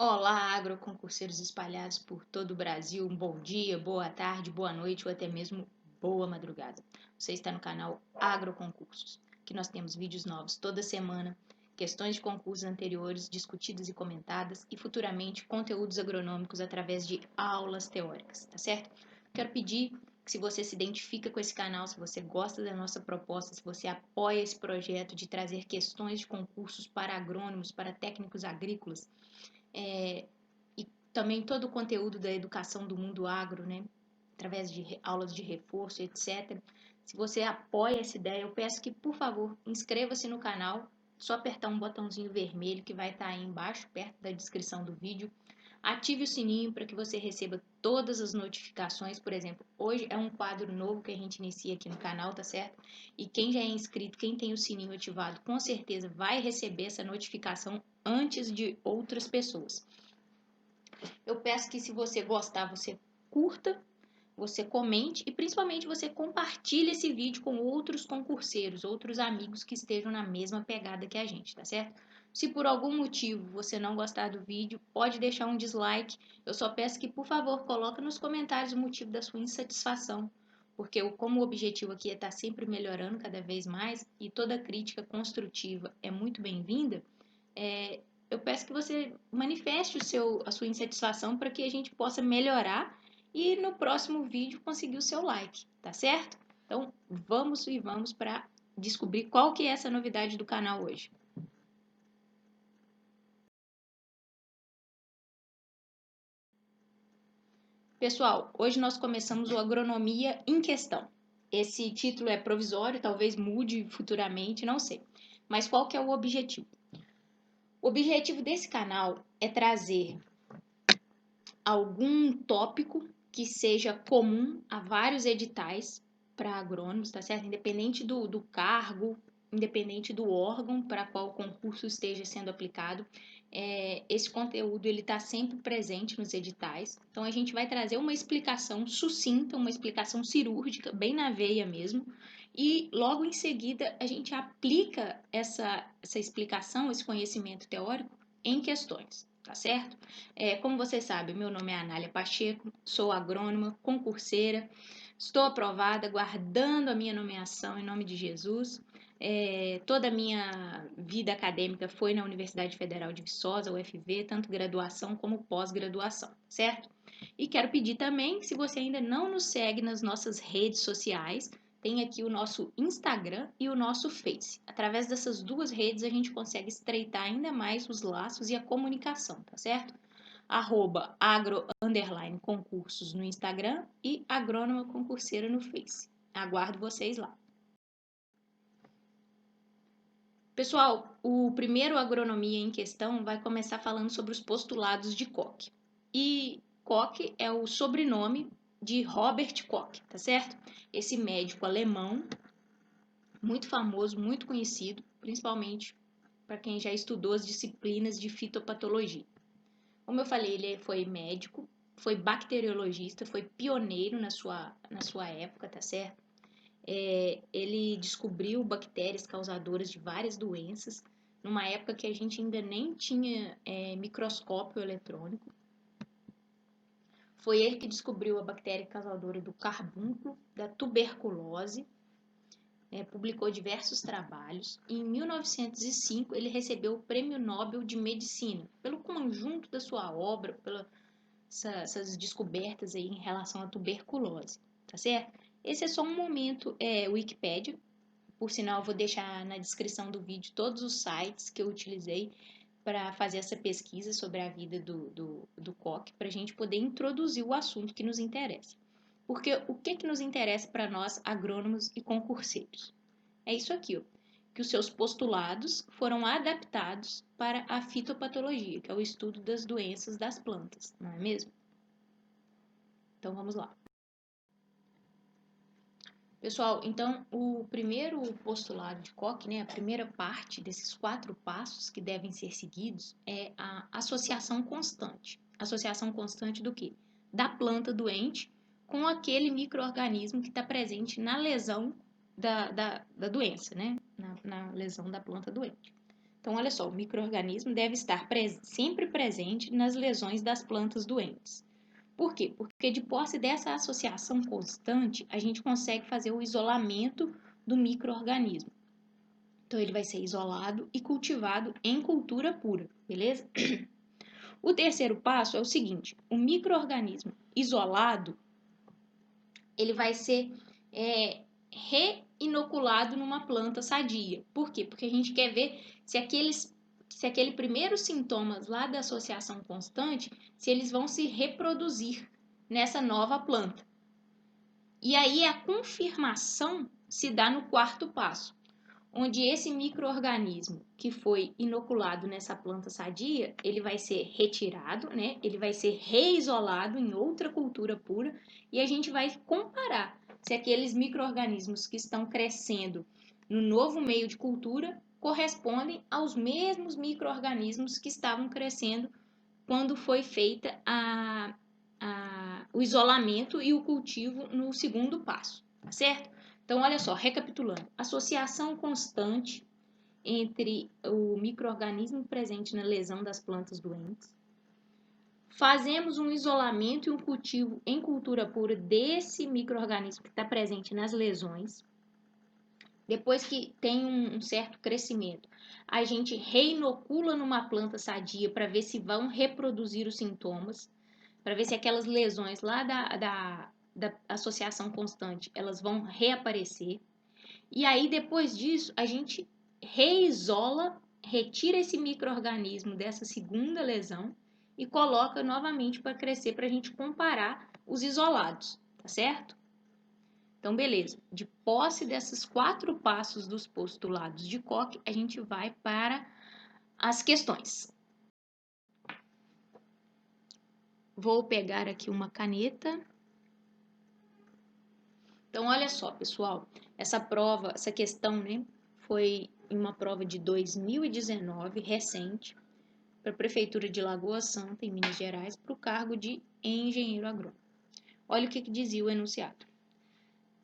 Olá, agroconcurseiros espalhados por todo o Brasil. Um bom dia, boa tarde, boa noite ou até mesmo boa madrugada. Você está no canal Agroconcursos, que nós temos vídeos novos toda semana, questões de concursos anteriores discutidas e comentadas e futuramente conteúdos agronômicos através de aulas teóricas, tá certo? Quero pedir que, se você se identifica com esse canal, se você gosta da nossa proposta, se você apoia esse projeto de trazer questões de concursos para agrônomos, para técnicos agrícolas, e também todo o conteúdo da educação do mundo agro, né? Através de aulas de reforço, etc. Se você apoia essa ideia, eu peço que, por favor, inscreva-se no canal. Só apertar um botãozinho vermelho que vai estar aí embaixo, perto da descrição do vídeo. Ative o sininho para que você receba todas as notificações. Por exemplo, hoje é um quadro novo que a gente inicia aqui no canal, tá certo? E quem já é inscrito, quem tem o sininho ativado, com certeza vai receber essa notificação antes de outras pessoas. Eu peço que, se você gostar, você curta, você comente e principalmente você compartilhe esse vídeo com outros concurseiros, outros amigos que estejam na mesma pegada que a gente, tá certo? Se por algum motivo você não gostar do vídeo, pode deixar um dislike. Eu só peço que, por favor, coloque nos comentários o motivo da sua insatisfação, porque como o objetivo aqui é estar sempre melhorando cada vez mais e toda crítica construtiva é muito bem-vinda, eu peço que você manifeste a sua insatisfação para que a gente possa melhorar e no próximo vídeo conseguir o seu like, tá certo? Então vamos para descobrir qual que é essa novidade do canal hoje. Pessoal, hoje nós começamos o Agronomia em Questão. Esse título é provisório, talvez mude futuramente, não sei. Mas qual que é o objetivo? O objetivo desse canal é trazer algum tópico que seja comum a vários editais para agrônomos, tá certo? Independente do cargo, independente do órgão para qual o concurso esteja sendo aplicado, esse conteúdo ele está sempre presente nos editais. Então a gente vai trazer uma explicação sucinta, uma explicação cirúrgica, bem na veia mesmo, e logo em seguida a gente aplica essa explicação, esse conhecimento teórico em questões. Tá certo? Como você sabe, meu nome é Anália Pacheco, sou agrônoma, concurseira, estou aprovada, guardando a minha nomeação em nome de Jesus. Toda a minha vida acadêmica foi na Universidade Federal de Viçosa, UFV, tanto graduação como pós-graduação, certo? E quero pedir também, se você ainda não nos segue nas nossas redes sociais, tem aqui o nosso Instagram e o nosso Face. Através dessas duas redes a gente consegue estreitar ainda mais os laços e a comunicação, tá certo? @agro_concursos no Instagram e agrônoma concurseira no Face. Aguardo vocês lá. Pessoal, o primeiro Agronomia em Questão vai começar falando sobre os postulados de Koch. E Koch é o sobrenome de Robert Koch, tá certo? Esse médico alemão, muito famoso, muito conhecido, principalmente para quem já estudou as disciplinas de fitopatologia. Como eu falei, ele foi médico, foi bacteriologista, foi pioneiro na sua época, tá certo? Ele descobriu bactérias causadoras de várias doenças, numa época que a gente ainda nem tinha microscópio eletrônico. Foi ele que descobriu a bactéria causadora do carbúnculo, da tuberculose, publicou diversos trabalhos e em 1905 ele recebeu o Prêmio Nobel de Medicina pelo conjunto da sua obra, essas descobertas aí em relação à tuberculose, tá certo? Esse é só um momento Wikipédia, por sinal eu vou deixar na descrição do vídeo todos os sites que eu utilizei para fazer essa pesquisa sobre a vida do Koch, para a gente poder introduzir o assunto que nos interessa. Porque o que nos interessa para nós, agrônomos e concurseiros? É isso aqui, ó, que os seus postulados foram adaptados para a fitopatologia, que é o estudo das doenças das plantas, não é mesmo? Então vamos lá. Pessoal, então o primeiro postulado de Koch, né, a primeira parte desses 4 passos que devem ser seguidos é a associação constante. Associação constante do quê? Da planta doente com aquele micro-organismo que está presente na lesão da doença, né? Na lesão da planta doente. Então, olha só, o micro-organismo deve estar sempre presente nas lesões das plantas doentes. Por quê? Porque de posse dessa associação constante, a gente consegue fazer o isolamento do micro-organismo. Então, ele vai ser isolado e cultivado em cultura pura, beleza? O terceiro passo é o seguinte: o micro-organismo isolado, ele vai ser reinoculado numa planta sadia. Por quê? Porque a gente quer ver se aquele primeiros sintomas lá da associação constante, se eles vão se reproduzir nessa nova planta. E aí a confirmação se dá no quarto passo, onde esse micro-organismo que foi inoculado nessa planta sadia, ele vai ser retirado, né? Ele vai ser reisolado em outra cultura pura e a gente vai comparar se aqueles micro-organismos que estão crescendo no novo meio de cultura correspondem aos mesmos micro-organismos que estavam crescendo quando foi feita o isolamento e o cultivo no segundo passo, tá certo? Então, olha só, recapitulando: associação constante entre o micro-organismo presente na lesão das plantas doentes. Fazemos um isolamento e um cultivo em cultura pura desse micro-organismo que está presente nas lesões. Depois que tem um certo crescimento, a gente reinocula numa planta sadia para ver se vão reproduzir os sintomas, para ver se aquelas lesões lá da associação constante, elas vão reaparecer. E aí, depois disso, a gente reisola, retira esse micro-organismo dessa segunda lesão e coloca novamente para crescer, para a gente comparar os isolados, tá certo? Então, beleza. De posse desses 4 passos dos postulados de Koch, a gente vai para as questões. Vou pegar aqui uma caneta. Então, olha só, pessoal, essa questão, né, foi em uma prova de 2019, recente, para a Prefeitura de Lagoa Santa, em Minas Gerais, para o cargo de engenheiro agrônomo. Olha o que dizia o enunciado.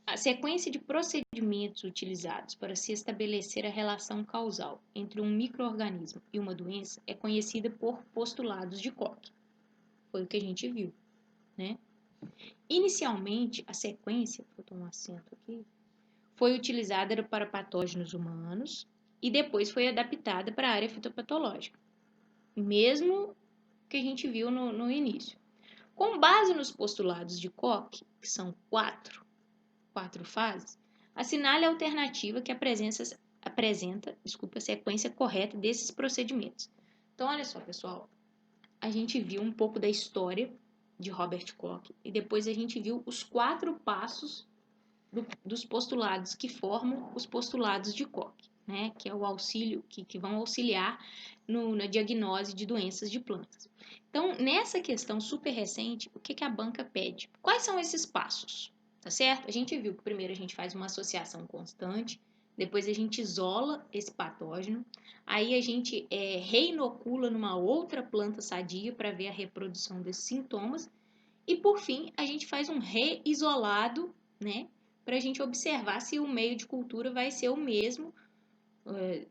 A sequência de procedimentos utilizados para se estabelecer a relação causal entre um micro-organismo e uma doença é conhecida por postulados de Koch. Foi o que a gente viu, né? Inicialmente, a sequência, vou tomar um acento aqui, foi utilizada para patógenos humanos e depois foi adaptada para a área fitopatológica, mesmo que a gente viu no início. Com base nos postulados de Koch, que são quatro fases, assinale a alternativa que apresenta a sequência correta desses procedimentos. Então, olha só, pessoal, a gente viu um pouco da história de Robert Koch e depois a gente viu os 4 passos dos postulados que formam os postulados de Koch, né? Que é o auxílio, que vão auxiliar na diagnose de doenças de plantas. Então, nessa questão super recente, o que a banca pede? Quais são esses passos? Tá certo? A gente viu que primeiro a gente faz uma associação constante, depois a gente isola esse patógeno, aí a gente reinocula numa outra planta sadia para ver a reprodução desses sintomas, e por fim a gente faz um reisolado, né? Para a gente observar se o meio de cultura vai ser o mesmo,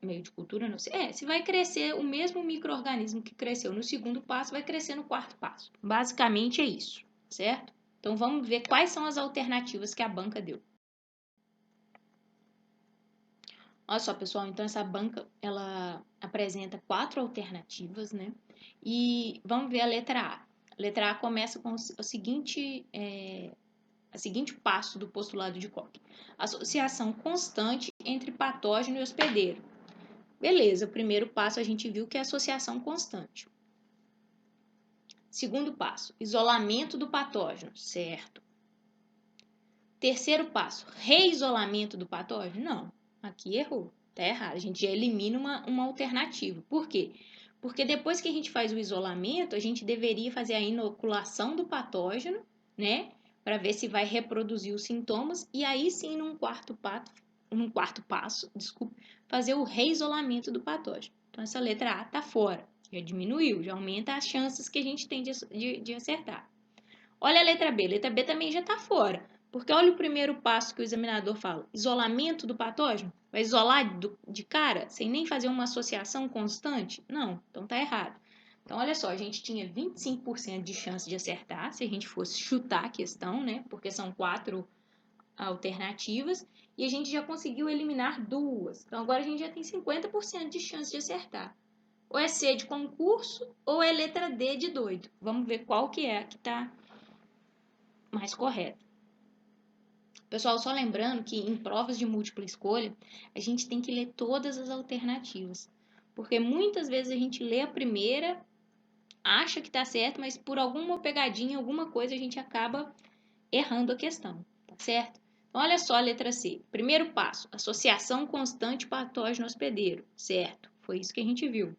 meio de cultura não sei, se vai crescer o mesmo micro-organismo que cresceu no segundo passo, vai crescer no quarto passo. Basicamente é isso, certo? Então vamos ver quais são as alternativas que a banca deu. Olha só, pessoal, então essa banca, ela apresenta 4 alternativas, né? E vamos ver a letra A. A letra A começa com o seguinte passo do postulado de Koch: associação constante entre patógeno e hospedeiro. Beleza, o primeiro passo a gente viu que é associação constante. Segundo passo, isolamento do patógeno, certo. Terceiro passo, reisolamento do patógeno? Não, aqui errou, tá errado. A gente já elimina uma alternativa. Por quê? Porque depois que a gente faz o isolamento, a gente deveria fazer a inoculação do patógeno, né? Para ver se vai reproduzir os sintomas e aí sim, num quarto passo, fazer o reisolamento do patógeno. Então, essa letra A está fora, já diminuiu, já aumenta as chances que a gente tem de acertar. Olha a letra B também já está fora, Porque olha o primeiro passo que o examinador fala: isolamento do patógeno. Vai isolar de cara, sem nem fazer uma associação constante? Não, então tá errado. Então, olha só, a gente tinha 25% de chance de acertar se a gente fosse chutar a questão, né? Porque são 4 alternativas e a gente já conseguiu eliminar 2. Então, agora a gente já tem 50% de chance de acertar. Ou é C de concurso ou é letra D de doido. Vamos ver qual que é a que está mais correta. Pessoal, só lembrando que em provas de múltipla escolha, a gente tem que ler todas as alternativas. Porque muitas vezes a gente lê a primeira, acha que está certo, mas por alguma pegadinha, alguma coisa, a gente acaba errando a questão, tá certo? Então, olha só a letra C. Primeiro passo, associação constante patógeno hospedeiro, certo? Foi isso que a gente viu.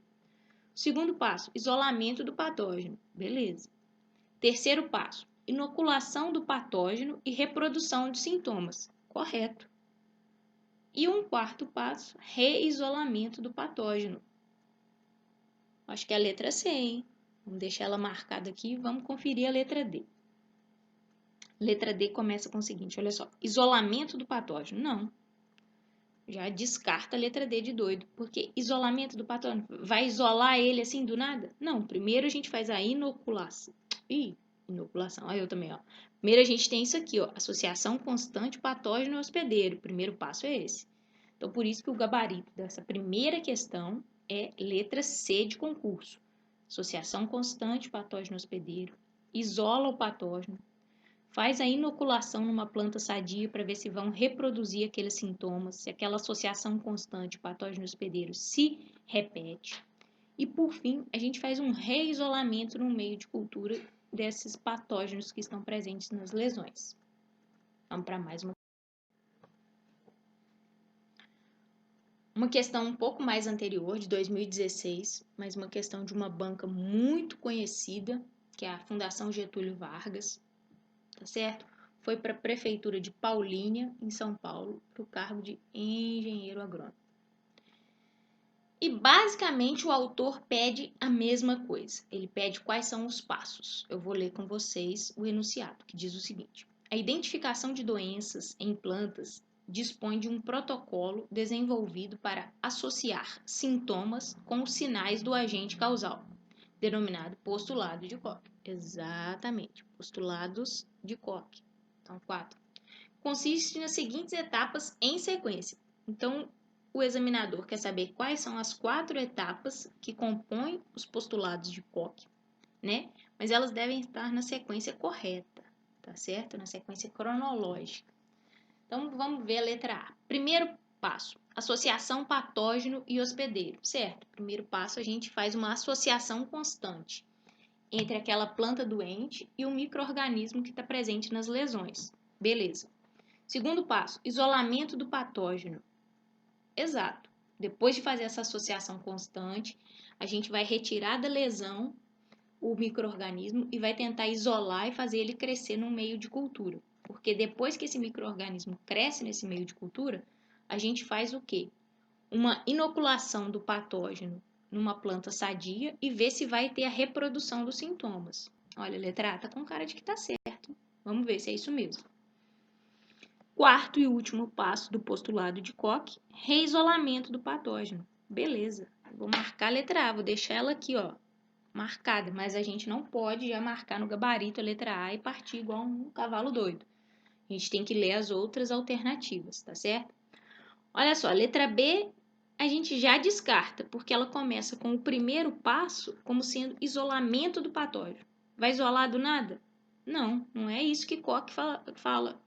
Segundo passo, isolamento do patógeno, beleza. Terceiro passo, inoculação do patógeno e reprodução de sintomas, correto. E um quarto passo, reisolamento do patógeno. Acho que é a letra C, hein? Vamos deixar ela marcada aqui e vamos conferir a letra D. Letra D começa com o seguinte, olha só. Isolamento do patógeno, não. Já descarta a letra D de doido, porque isolamento do patógeno, vai isolar ele assim do nada? Não, primeiro a gente faz a inoculação. Inoculação, olha eu também, ó. Primeiro a gente tem isso aqui, ó, associação constante patógeno hospedeiro. O primeiro passo é esse. Então, por isso que o gabarito dessa primeira questão é letra C de concurso. Associação constante patógeno hospedeiro, isola o patógeno, faz a inoculação numa planta sadia para ver se vão reproduzir aqueles sintomas, se aquela associação constante patógeno hospedeiro se repete. E, por fim, a gente faz um reisolamento no meio de cultura desses patógenos que estão presentes nas lesões. Vamos para mais uma questão um pouco mais anterior, de 2016, mas uma questão de uma banca muito conhecida, que é a Fundação Getúlio Vargas, tá certo? Foi para a Prefeitura de Paulínia, em São Paulo, para o cargo de engenheiro agrônomo. E basicamente o autor pede a mesma coisa. Ele pede quais são os passos. Eu vou ler com vocês o enunciado, que diz o seguinte: a identificação de doenças em plantas dispõe de um protocolo desenvolvido para associar sintomas com os sinais do agente causal, denominado postulado de Koch. Exatamente, postulados de Koch. Então, 4. Consiste nas seguintes etapas em sequência. Então, o examinador quer saber quais são as 4 etapas que compõem os postulados de Koch, né? Mas elas devem estar na sequência correta, tá certo? Na sequência cronológica. Então, vamos ver a letra A. Primeiro passo, associação patógeno e hospedeiro, certo? Primeiro passo, a gente faz uma associação constante entre aquela planta doente e o micro-organismo que está presente nas lesões. Beleza. Segundo passo, isolamento do patógeno. Exato. Depois de fazer essa associação constante, a gente vai retirar da lesão o micro-organismo e vai tentar isolar e fazer ele crescer no meio de cultura. Porque depois que esse micro-organismo cresce nesse meio de cultura, a gente faz o quê? Uma inoculação do patógeno numa planta sadia e ver se vai ter a reprodução dos sintomas. Olha, letra A tá com cara de que tá certo. Vamos ver se é isso mesmo. Quarto e último passo do postulado de Koch, reisolamento do patógeno. Beleza, vou marcar a letra A, vou deixar ela aqui, ó, marcada, mas a gente não pode já marcar no gabarito a letra A e partir igual um cavalo doido. A gente tem que ler as outras alternativas, tá certo? Olha só, a letra B a gente já descarta, porque ela começa com o primeiro passo como sendo isolamento do patógeno. Vai isolar do nada? Não, não é isso que Koch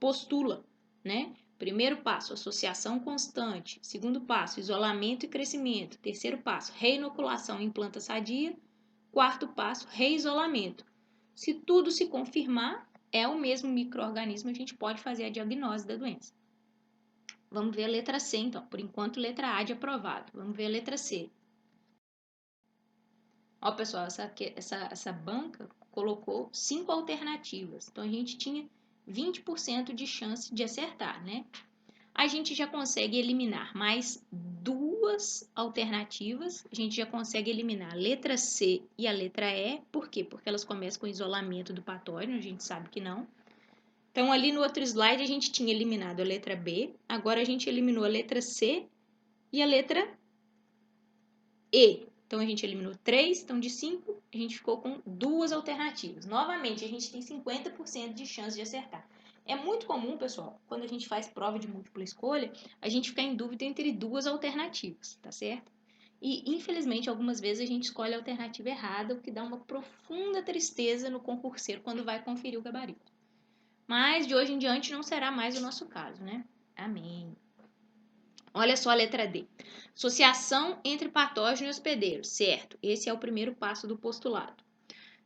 postula, né? Primeiro passo, associação constante. Segundo passo, isolamento e crescimento. Terceiro passo, reinoculação em planta sadia. Quarto passo, reisolamento. Se tudo se confirmar, é o mesmo micro-organismo, a gente pode fazer a diagnose da doença. Vamos ver a letra C, então. Por enquanto, letra A de aprovado. Vamos ver a letra C. Ó, pessoal, essa banca colocou 5 alternativas. Então, a gente tinha 20% de chance de acertar, né? A gente já consegue eliminar mais 2 alternativas. A gente já consegue eliminar a letra C e a letra E. Por quê? Porque elas começam com isolamento do patógeno, a gente sabe que não. Então, ali no outro slide, a gente tinha eliminado a letra B, agora a gente eliminou a letra C e a letra E. Então, a gente eliminou 3, então de 5, a gente ficou com 2 alternativas. Novamente, a gente tem 50% de chance de acertar. É muito comum, pessoal, quando a gente faz prova de múltipla escolha, a gente ficar em dúvida entre 2 alternativas, tá certo? E, infelizmente, algumas vezes a gente escolhe a alternativa errada, o que dá uma profunda tristeza no concurseiro quando vai conferir o gabarito. Mas, de hoje em diante, não será mais o nosso caso, né? Amém. Olha só a letra D. Associação entre patógeno e hospedeiro. Certo, esse é o primeiro passo do postulado.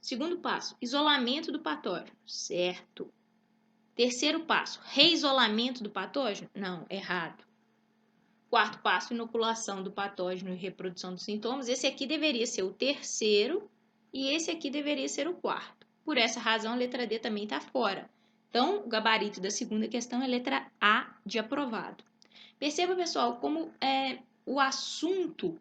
Segundo passo, isolamento do patógeno. Certo. Terceiro passo, reisolamento do patógeno? Não, errado. Quarto passo, inoculação do patógeno e reprodução dos sintomas. Esse aqui deveria ser o terceiro e esse aqui deveria ser o quarto. Por essa razão, a letra D também está fora. Então, o gabarito da segunda questão é letra A de aprovado. Perceba, pessoal, como o assunto,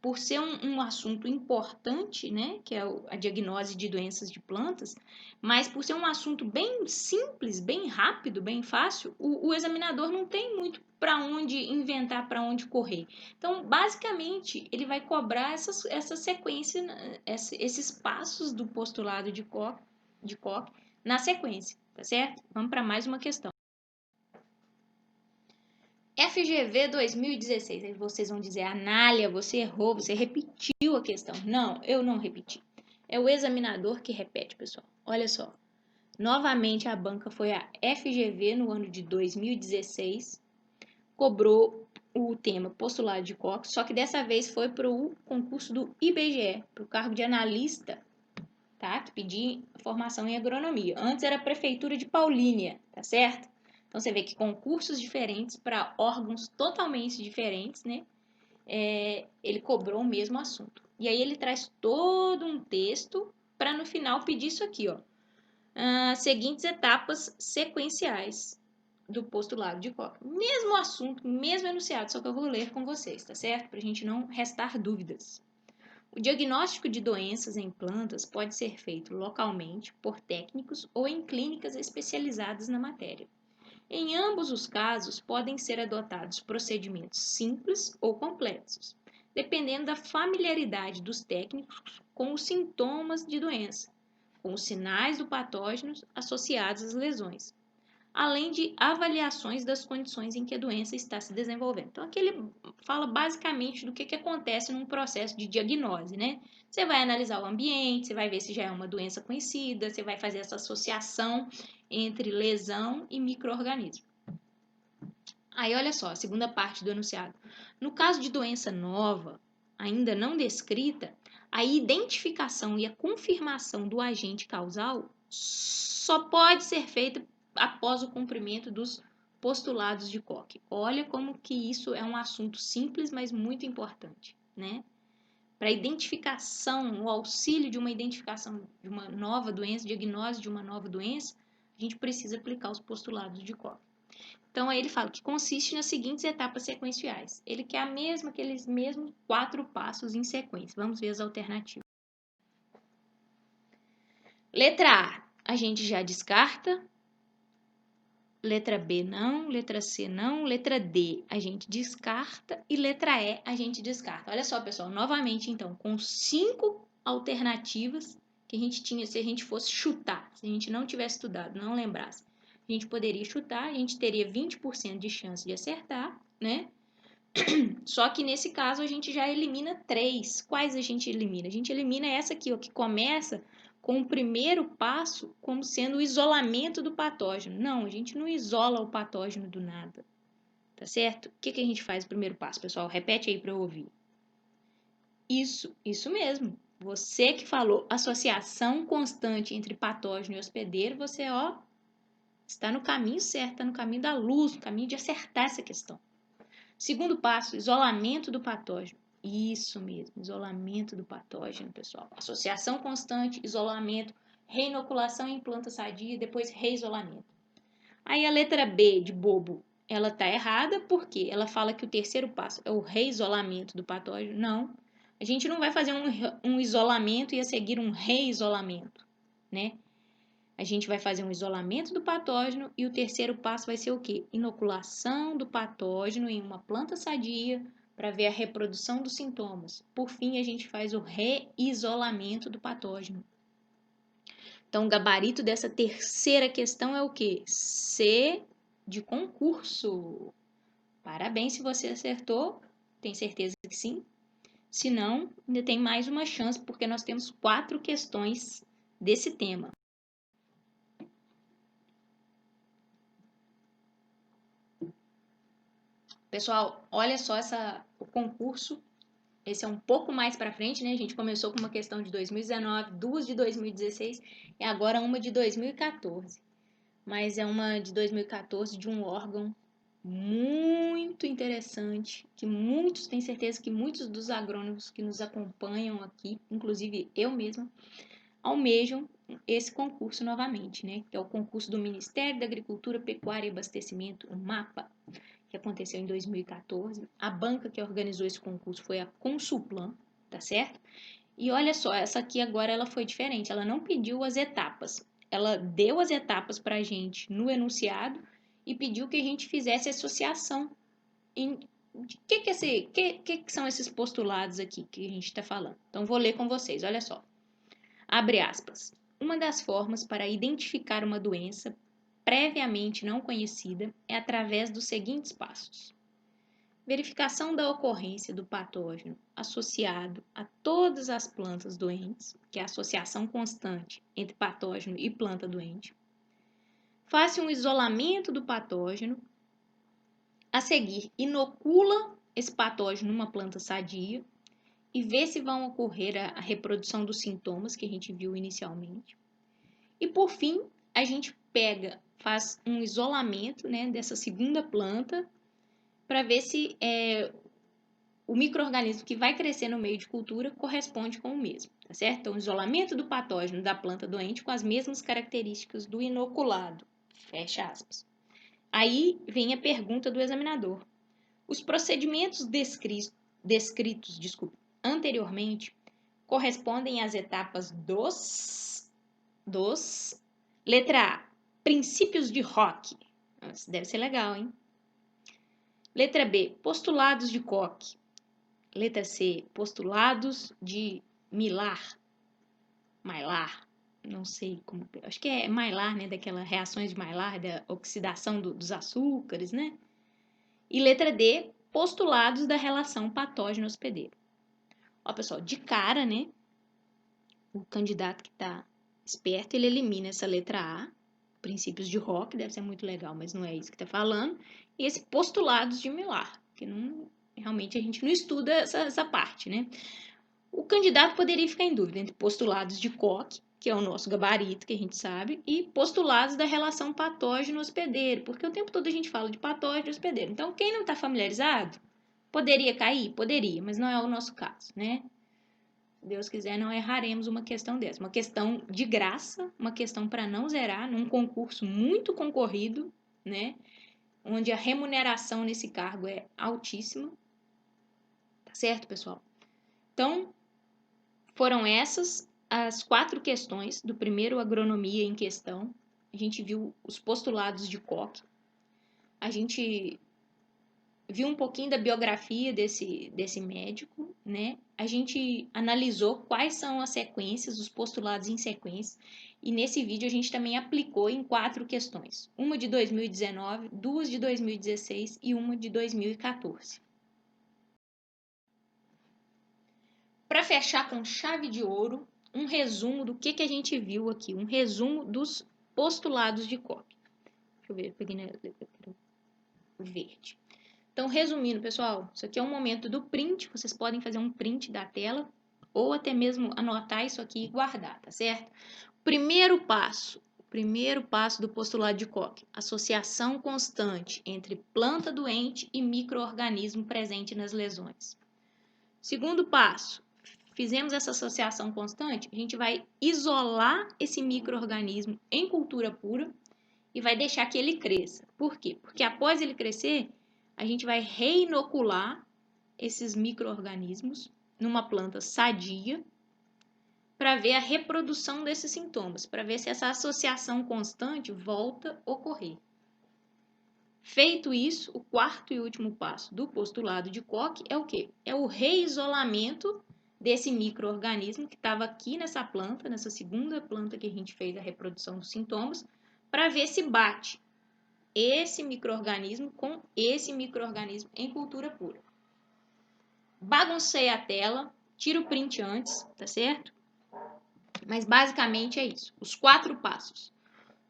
por ser um assunto importante, né, que é a diagnose de doenças de plantas, mas por ser um assunto bem simples, bem rápido, bem fácil, o examinador não tem muito para onde inventar, para onde correr. Então, basicamente, ele vai cobrar essa sequência, esses passos do postulado de Koch na sequência, tá certo? Vamos para mais uma questão. FGV 2016. Aí vocês vão dizer, Anália, você errou, você repetiu a questão. Não, eu não repeti. É o examinador que repete, pessoal. Olha só. Novamente, a banca foi a FGV no ano de 2016. Cobrou o tema postulado de Koch, só que dessa vez foi para o concurso do IBGE, para o cargo de analista, tá? Que pedia formação em agronomia. Antes era a prefeitura de Paulínia, tá certo? Então, você vê que concursos diferentes para órgãos totalmente diferentes, né? Ele cobrou o mesmo assunto. E aí ele traz todo um texto para no final pedir isso aqui, ó. Seguintes etapas sequenciais do postulado de Koch. Mesmo assunto, mesmo enunciado, só que eu vou ler com vocês, tá certo? Para a gente não restar dúvidas. O diagnóstico de doenças em plantas pode ser feito localmente por técnicos ou em clínicas especializadas na matéria. Em ambos os casos, podem ser adotados procedimentos simples ou complexos, dependendo da familiaridade dos técnicos com os sintomas de doença, com os sinais do patógeno associados às lesões, além de avaliações das condições em que a doença está se desenvolvendo. Então, aqui ele fala basicamente do que acontece num processo de diagnose, né? Você vai analisar o ambiente, você vai ver se já é uma doença conhecida, você vai fazer essa associação entre lesão e micro-organismo. Aí, olha só, a segunda parte do enunciado. No caso de doença nova, ainda não descrita, a identificação e a confirmação do agente causal só pode ser feita após o cumprimento dos postulados de Koch. Olha como que isso é um assunto simples, mas muito importante, né? Para a identificação, o auxílio de uma identificação de uma nova doença, diagnose de uma nova doença, a gente precisa aplicar os postulados de Koch. Então, aí ele fala que consiste nas seguintes etapas sequenciais. Ele quer aqueles mesmos 4 passos em sequência. Vamos ver as alternativas. Letra A gente já descarta. Letra B não, letra C não, letra D a gente descarta e letra E a gente descarta. Olha só, pessoal, novamente então, com 5 alternativas que a gente tinha se a gente fosse chutar, se a gente não tivesse estudado, não lembrasse. A gente poderia chutar, a gente teria 20% de chance de acertar, né? Só que nesse caso a gente já elimina 3. Quais a gente elimina? A gente elimina essa aqui, ó, que começa com o primeiro passo como sendo o isolamento do patógeno. Não, a gente não isola o patógeno do nada, tá certo? O que a gente faz no primeiro passo, pessoal? Repete aí para eu ouvir. Isso mesmo. Você que falou associação constante entre patógeno e hospedeiro, você, ó, está no caminho certo, está no caminho da luz, no caminho de acertar essa questão. Segundo passo, isolamento do patógeno. Isso mesmo, isolamento do patógeno, pessoal. Associação constante, isolamento, reinoculação em planta sadia, depois reisolamento. Aí a letra B de bobo, ela tá errada porque ela fala que o terceiro passo é o reisolamento do patógeno. Não, a gente não vai fazer um isolamento e a seguir um reisolamento, né? A gente vai fazer um isolamento do patógeno e o terceiro passo vai ser o quê? Inoculação do patógeno em uma planta sadia para ver a reprodução dos sintomas. Por fim, a gente faz o reisolamento do patógeno. Então, o gabarito dessa terceira questão é o quê? C de concurso. Parabéns se você acertou, tenho certeza que sim. Se não, ainda tem mais uma chance, porque nós temos 4 questões desse tema. Pessoal, olha só o concurso. Esse é um pouco mais para frente, né? A gente começou com uma questão de 2019, 2 de 2016 e agora uma de 2014. Mas é uma de 2014 de um órgão muito interessante, que muitos, tenho certeza que muitos dos agrônomos que nos acompanham aqui, inclusive eu mesma, almejam esse concurso novamente, né? Que é o concurso do Ministério da Agricultura, Pecuária e Abastecimento, o MAPA, que aconteceu em 2014. A banca que organizou esse concurso foi a Consulplan, tá certo? E olha só, essa aqui agora ela foi diferente, ela não pediu as etapas, ela deu as etapas para a gente no enunciado e pediu que a gente fizesse associação. De que são esses postulados aqui que a gente está falando? Então, vou ler com vocês, olha só. Abre aspas. Uma das formas para identificar uma doença previamente não conhecida é através dos seguintes passos: verificação da ocorrência do patógeno associado a todas as plantas doentes, que é a associação constante entre patógeno e planta doente. Faça um isolamento do patógeno. A seguir, inocula esse patógeno numa planta sadia e vê se vão ocorrer a reprodução dos sintomas que a gente viu inicialmente. E por fim, a gente faz um isolamento, né, dessa segunda planta para ver se o micro-organismo que vai crescer no meio de cultura corresponde com o mesmo, tá certo? Então, isolamento do patógeno da planta doente com as mesmas características do inoculado, fecha aspas. Aí vem a pergunta do examinador. Os procedimentos descritos anteriormente correspondem às etapas letra A, princípios de Rock. Isso deve ser legal, hein? Letra B, postulados de Koch. Letra C, postulados de Maillard, não sei como, acho que é Maillard, né, daquelas reações de Maillard, da oxidação dos açúcares, né? E letra D, postulados da relação patógeno-hospedeiro. Ó, pessoal, de cara, né, o candidato que está esperto, ele elimina essa letra A, princípios de Rock, deve ser muito legal, mas não é isso que está falando, e esse postulados de Maillard, que não, realmente a gente não estuda essa parte, né? O candidato poderia ficar em dúvida entre postulados de Koch, que é o nosso gabarito, que a gente sabe, e postulados da relação patógeno-hospedeiro, porque o tempo todo a gente fala de patógeno e hospedeiro. Então, quem não está familiarizado, poderia cair? Poderia, mas não é o nosso caso, né? Se Deus quiser, não erraremos uma questão dessa. Uma questão de graça, uma questão para não zerar, num concurso muito concorrido, né? Onde a remuneração nesse cargo é altíssima. Tá certo, pessoal? Então, foram essas as 4 questões do primeiro agronomia em questão. A gente viu os postulados de Koch. A gente viu um pouquinho da biografia desse médico, né? A gente analisou quais são as sequências, os postulados em sequência. E nesse vídeo a gente também aplicou em 4 questões. Uma de 2019, 2 de 2016 e uma de 2014. Para fechar com chave de ouro, um resumo do que a gente viu aqui, um resumo dos postulados de Koch. Deixa eu ver, eu peguei na letra verde. Então, resumindo, pessoal, isso aqui é um momento do print, vocês podem fazer um print da tela ou até mesmo anotar isso aqui e guardar, tá certo? Primeiro passo do postulado de Koch, associação constante entre planta doente e micro-organismo presente nas lesões. Segundo passo, fizemos essa associação constante, a gente vai isolar esse micro-organismo em cultura pura e vai deixar que ele cresça. Por quê? Porque após ele crescer, a gente vai reinocular esses micro-organismos numa planta sadia para ver a reprodução desses sintomas, para ver se essa associação constante volta a ocorrer. Feito isso, o quarto e último passo do postulado de Koch é o quê? É o reisolamento desse micro-organismo que estava aqui nessa planta, nessa segunda planta que a gente fez a reprodução dos sintomas, para ver se bate esse micro-organismo com esse micro-organismo em cultura pura. Baguncei a tela, tiro o print antes, tá certo? Mas basicamente é isso, os 4 passos.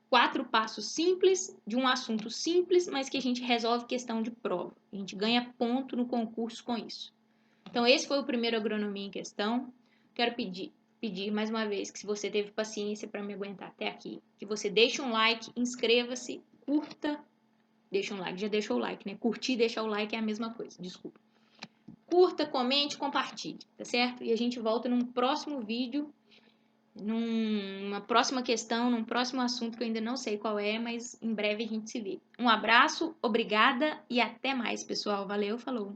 4 passos simples de um assunto simples, mas que a gente resolve questão de prova. A gente ganha ponto no concurso com isso. Então, esse foi o primeiro agronomia em questão. Quero pedir mais uma vez que se você teve paciência para me aguentar até aqui, que você deixe um like, inscreva-se, curta, deixa um like, já deixou o like, né? Curtir e deixar o like é a mesma coisa, desculpa. Curta, comente, compartilhe, tá certo? E a gente volta num próximo vídeo, numa próxima questão, num próximo assunto que eu ainda não sei qual é, mas em breve a gente se vê. Um abraço, obrigada e até mais, pessoal. Valeu, falou!